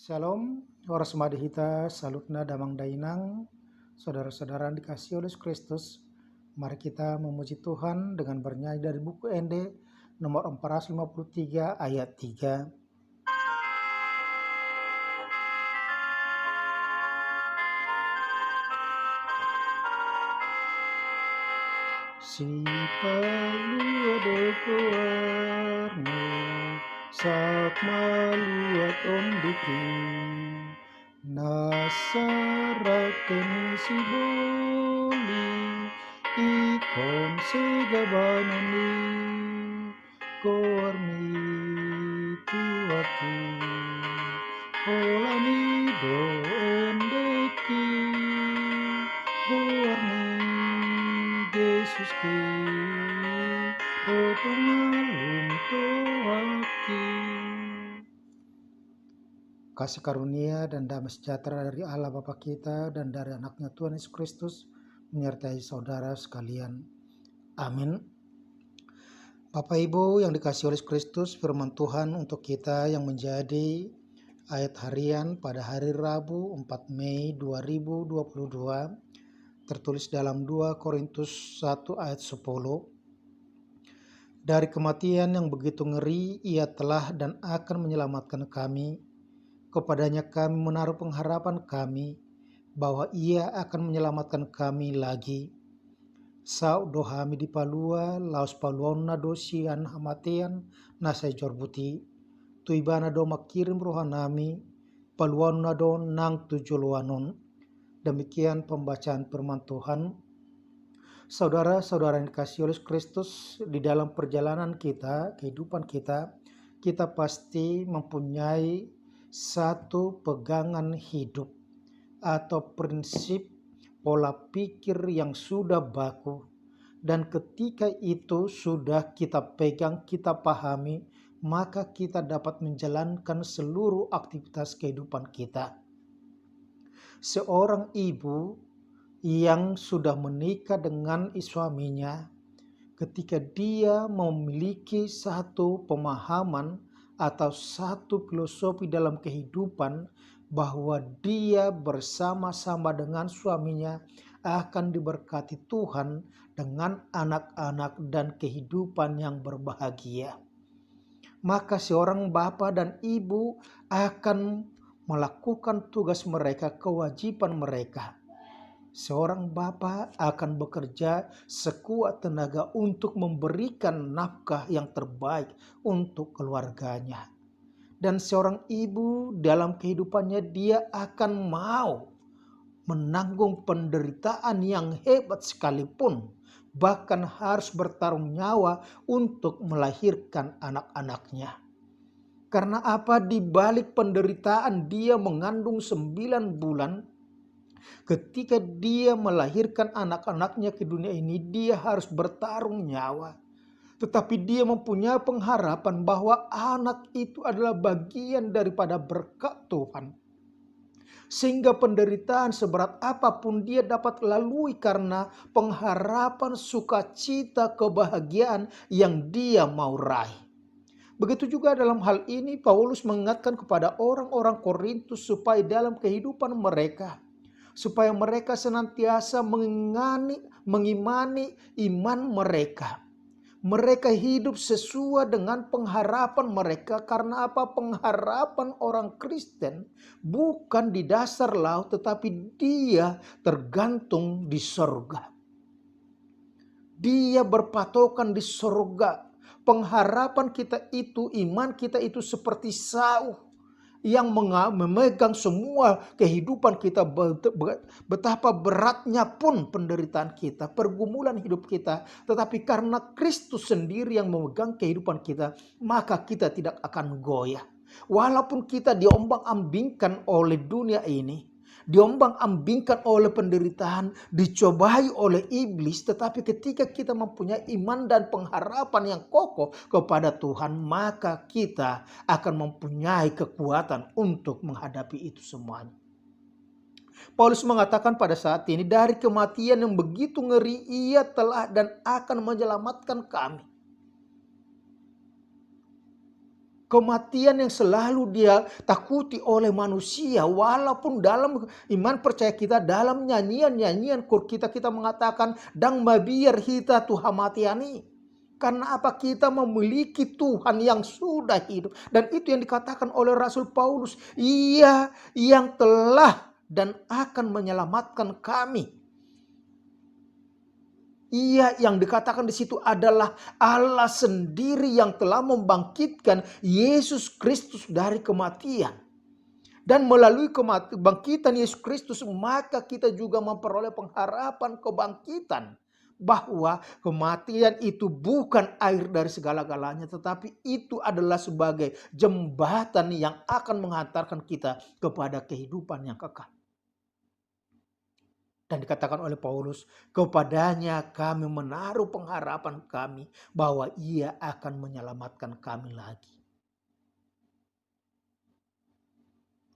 Shalom, oras madhita, salutna damang dainang, saudara-saudara yang dikasihi oleh Yesus Kristus. Mari kita memuji Tuhan dengan bernyanyi dari buku Ende nomor 453 ayat 3. Si paluado koarno sak maluat ondiki nasaraken si boli ikon segabanoni kormi tuaki holani do endeki gorni Yesus ki otungalum toaki. Kasih karunia dan damai sejahtera dari Allah Bapa kita dan dari anaknya Tuhan Yesus Kristus menyertai saudara sekalian. Amin. Bapak Ibu yang dikasihi oleh Kristus, firman Tuhan untuk kita yang menjadi ayat harian pada hari Rabu 4 Mei 2022 tertulis dalam 2 Korintus 1 ayat 10. Dari kematian yang begitu ngeri, ia telah dan akan menyelamatkan kami. Kepadanya kami menaruh pengharapan kami bahwa ia akan menyelamatkan kami lagi. Sau dohami di palua, laos paluana dosian hamatean nasai jorbuti. Tuibana do makirim rohanami, paluana do nang tujuluanon. Demikian pembacaan firman Tuhan. Saudara-saudara yang dikasihi oleh Kristus, di dalam perjalanan kita, kehidupan kita, kita pasti mempunyai satu pegangan hidup atau prinsip pola pikir yang sudah baku. Dan ketika itu sudah kita pegang, kita pahami, maka kita dapat menjalankan seluruh aktivitas kehidupan kita. Seorang ibu yang sudah menikah dengan suaminya, ketika dia memiliki satu pemahaman atau satu filosofi dalam kehidupan bahwa dia bersama-sama dengan suaminya akan diberkati Tuhan dengan anak-anak dan kehidupan yang berbahagia. Maka seorang bapak dan ibu akan melakukan tugas mereka, kewajiban mereka. Seorang bapa akan bekerja sekuat tenaga untuk memberikan nafkah yang terbaik untuk keluarganya. Dan seorang ibu dalam kehidupannya dia akan mau menanggung penderitaan yang hebat sekalipun. Bahkan harus bertarung nyawa untuk melahirkan anak-anaknya. Karena apa? Di balik penderitaan dia mengandung 9 bulan. Ketika dia melahirkan anak-anaknya ke dunia ini, dia harus bertarung nyawa. Tetapi dia mempunyai pengharapan bahwa anak itu adalah bagian daripada berkat Tuhan. Sehingga penderitaan seberat apapun dia dapat lalui karena pengharapan, sukacita, kebahagiaan yang dia mau raih. Begitu juga dalam hal ini Paulus mengingatkan kepada orang-orang Korintus supaya dalam kehidupan mereka, supaya mereka senantiasa mengimani iman mereka. Mereka hidup sesuai dengan pengharapan mereka. Karena apa? Pengharapan orang Kristen bukan di dasar laut, tetapi dia tergantung di sorga. Dia berpatokan di sorga. Pengharapan kita itu, iman kita itu seperti sauh yang memegang semua kehidupan kita, betapa beratnya pun penderitaan kita, pergumulan hidup kita. Tetapi karena Kristus sendiri yang memegang kehidupan kita, maka kita tidak akan goyah. Walaupun kita diombang-ambingkan oleh dunia ini, diombang-ambingkan oleh penderitaan, dicobai oleh iblis, tetapi ketika kita mempunyai iman dan pengharapan yang kokoh kepada Tuhan, maka kita akan mempunyai kekuatan untuk menghadapi itu semuanya. Paulus mengatakan pada saat ini, dari kematian yang begitu ngeri, ia telah dan akan menyelamatkan kami. Kematian yang selalu dia takuti oleh manusia. Walaupun dalam iman percaya kita, dalam nyanyian-nyanyian kita mengatakan, "Dang mabiar hita Tuhan matiani." Karena apa? Kita memiliki Tuhan yang sudah hidup. Dan itu yang dikatakan oleh Rasul Paulus. Ia yang telah dan akan menyelamatkan kami. Ia yang dikatakan di situ adalah Allah sendiri yang telah membangkitkan Yesus Kristus dari kematian. Dan melalui kebangkitan Yesus Kristus, maka kita juga memperoleh pengharapan kebangkitan. Bahwa kematian itu bukan akhir dari segala-galanya, tetapi itu adalah sebagai jembatan yang akan menghantarkan kita kepada kehidupan yang kekal. Dan dikatakan oleh Paulus, kepadanya kami menaruh pengharapan kami bahwa ia akan menyelamatkan kami lagi.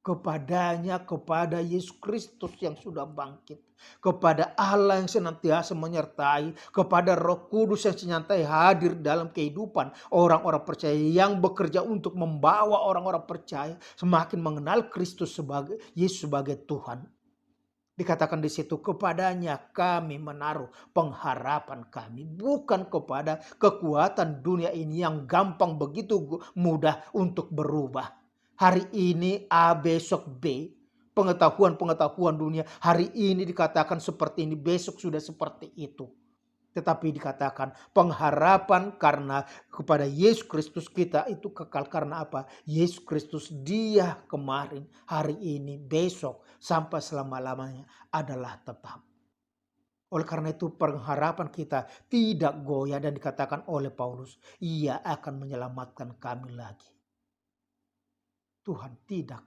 Kepadanya, kepada Yesus Kristus yang sudah bangkit. Kepada Allah yang senantiasa menyertai. Kepada Roh Kudus yang senantiasa hadir dalam kehidupan orang-orang percaya. Yang bekerja untuk membawa orang-orang percaya semakin mengenal Kristus sebagai Yesus sebagai Tuhan. Dikatakan di situ, kepadanya kami menaruh pengharapan kami. Bukan kepada kekuatan dunia ini yang gampang begitu mudah untuk berubah. Hari ini A, besok B. Pengetahuan dunia hari ini dikatakan seperti ini, besok sudah seperti itu. Tetapi dikatakan pengharapan karena kepada Yesus Kristus kita itu kekal. Karena apa? Yesus Kristus dia kemarin, hari ini, besok, sampai selama-lamanya adalah tetap. Oleh karena itu pengharapan kita tidak goyah dan dikatakan oleh Paulus, ia akan menyelamatkan kami lagi. Tuhan tidak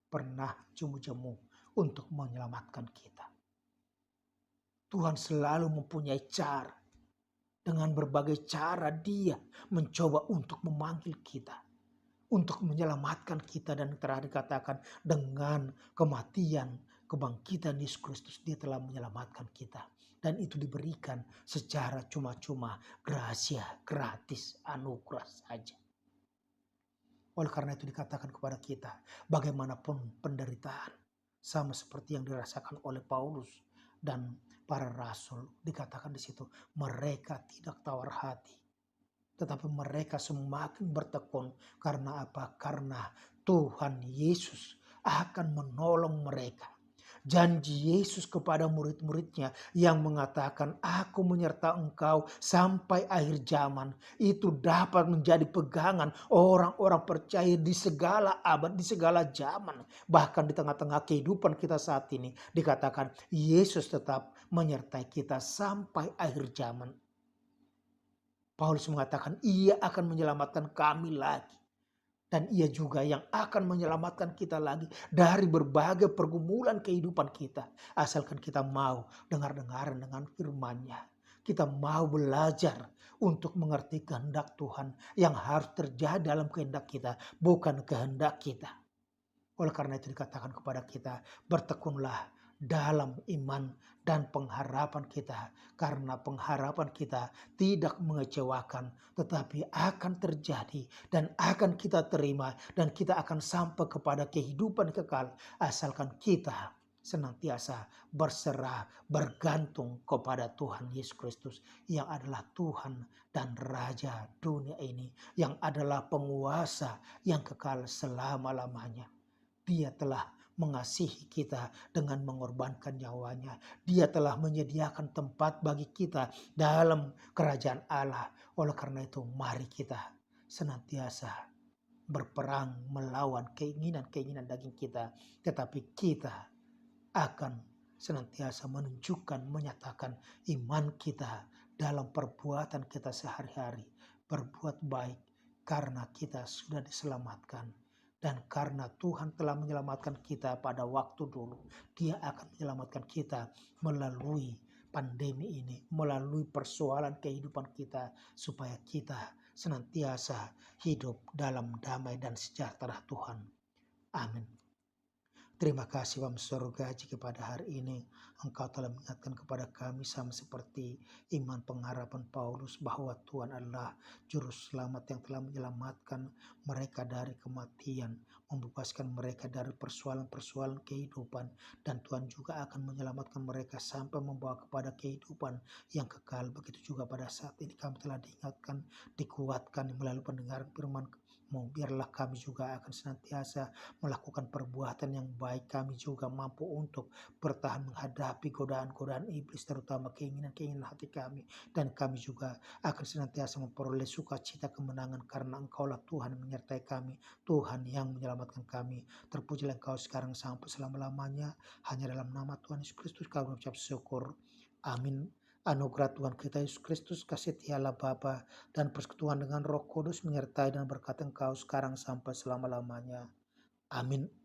pernah jemu-jemu untuk menyelamatkan kita. Tuhan selalu mempunyai cara. Dengan berbagai cara dia mencoba untuk memanggil kita. Untuk menyelamatkan kita, dan telah dikatakan dengan kematian, kebangkitan Yesus Kristus dia telah menyelamatkan kita. Dan itu diberikan secara cuma-cuma, gracia, gratis, anugerah saja. Oleh karena itu dikatakan kepada kita, bagaimanapun penderitaan, sama seperti yang dirasakan oleh Paulus dan para rasul, dikatakan di situ, mereka tidak tawar hati, tetapi mereka semakin bertekun. Karena apa? Karena Tuhan Yesus akan menolong mereka. Janji Yesus kepada murid-muridnya yang mengatakan, aku menyertai engkau sampai akhir zaman. Itu dapat menjadi pegangan orang-orang percaya di segala abad, di segala zaman. Bahkan di tengah-tengah kehidupan kita saat ini, dikatakan Yesus tetap menyertai kita sampai akhir zaman. Paulus mengatakan ia akan menyelamatkan kami lagi. Dan ia juga yang akan menyelamatkan kita lagi dari berbagai pergumulan kehidupan kita. Asalkan kita mau dengar-dengaran dengan firman-Nya. Kita mau belajar untuk mengerti kehendak Tuhan yang harus terjadi dalam kehendak kita, bukan kehendak kita. Oleh karena itu dikatakan kepada kita, bertekunlah dalam iman dan pengharapan kita. Karena pengharapan kita tidak mengecewakan, tetapi akan terjadi dan akan kita terima. Dan kita akan sampai kepada kehidupan kekal, asalkan kita senantiasa berserah, bergantung kepada Tuhan Yesus Kristus yang adalah Tuhan dan Raja dunia ini, yang adalah penguasa yang kekal selama-lamanya. Dia telah mengasihi kita dengan mengorbankan nyawanya. Dia telah menyediakan tempat bagi kita dalam kerajaan Allah. Oleh karena itu mari kita senantiasa berperang melawan keinginan-keinginan daging kita. Tetapi kita akan senantiasa menunjukkan, menyatakan iman kita dalam perbuatan kita sehari-hari. Berbuat baik karena kita sudah diselamatkan. Dan karena Tuhan telah menyelamatkan kita pada waktu dulu, Dia akan menyelamatkan kita melalui pandemi ini, melalui persoalan kehidupan kita, supaya kita senantiasa hidup dalam damai dan sejahtera Tuhan. Amin. Terima kasih Bapa Surga jika pada hari ini Engkau telah mengingatkan kepada kami sama seperti iman pengharapan Paulus bahwa Tuhan adalah juru selamat yang telah menyelamatkan mereka dari kematian, membebaskan mereka dari persoalan-persoalan kehidupan, dan Tuhan juga akan menyelamatkan mereka sampai membawa kepada kehidupan yang kekal. Begitu juga pada saat ini kami telah diingatkan, dikuatkan melalui pendengaran firman-Mu. Biarlah kami juga akan senantiasa melakukan perbuatan yang baik, kami juga mampu untuk bertahan menghadapi godaan-godaan iblis, terutama keinginan-keinginan hati kami. Dan kami juga akan senantiasa memperoleh sukacita kemenangan karena Engkaulah Tuhan yang menyertai kami, Tuhan yang menyelamatkan kami. Terpujilah Engkau sekarang sampai selama-lamanya. Hanya dalam nama Tuhan Yesus Kristus kami mengucap syukur. Amin. Anugerah Tuhan kita Yesus Kristus, kasih Allah Bapa, dan persekutuan dengan Roh Kudus menyertai dan berkat Engkau sekarang sampai selama-lamanya. Amin.